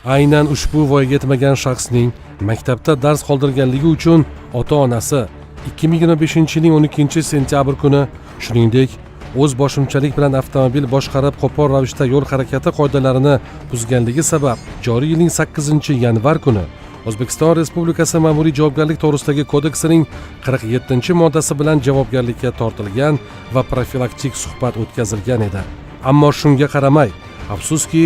Aynan ushbu voyaga yetmagan shaxsning maktabda dars qoldirganligi uchun ota-onasi 2025-yilning 12-sentyabr kuni, shuningdek, o'z boshimchalik bilan avtomobil boshqarib qo'pol ravishda yo'l harakati qoidalarini buzganligi sabab joriy yilning 8-yanvar kuni O'zbekiston Respublikasi Ma'muriy javobgarlik to'g'risidagi kodeksining 47-moddasi bilan javobgarlikka tortilgan va profilaktik suhbat o'tkazilgan edi. Ammo shunga qaramay, afsuski,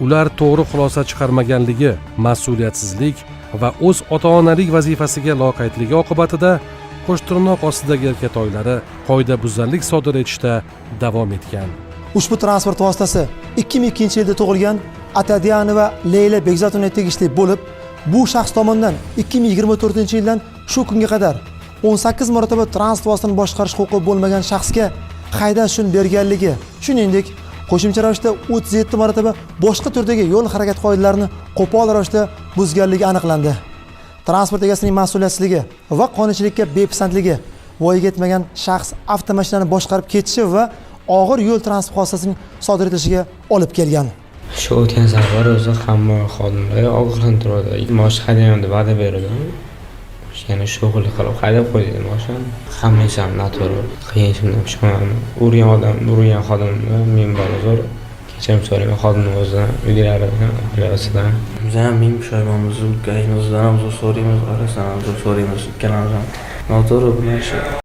ular to'g'ri xulosa chiqarmaganligi, mas'uliyatsizlik va o'z ota-onalik vazifasiga loqaydligi oqibatida qo'shtirnoq ostidagi erkatoylari qoidabuzarlik sodir etishda davom etgan. Ushbu transport vositasi 2002-yilda tug'ilgan Atadyanova Leyla Bekzotovga tegishli bo'lib, bu shaxs tomonidan 2024-yildan shu kunga qadar 18 marotaba transport vositasini boshqarish huquqi bo'lmagan shaxsga haydash uchun berganligi, shuningdek, qo'shimcha ravishda 37 marotaba boshqa turdagi yo'l harakati qoidalarini qo'pol ravishda buzganligi aniqlandi. Transport egasining mas'uliyatsizligi va qonunchilikka bepisandligi voyaga yetmagan shaxs avtomashinani boshqarib ketishi va og'ir yo'l transport hodisasining sodir etilishiga olib kelgan. Shu o'tgan safar o'zi hamma xodimlar ogohlantirdi. Mosh haydayman deb va'da berdi. Yana shug'ul qilib haydab qo'ydi mashina. Hammasi ham noto'g'ri. Qiyinchilikdan pishonaman. Urgan xodimni men bor kechirim so'rayman xodimning o'zidan, uylaridan, bilasidan. Biz ham men pushaymonmiz, ukangizdan ham so'raymiz, qarasdan ham so'raymiz, ikkalamiz ham. Noto'g'ri bu narsa.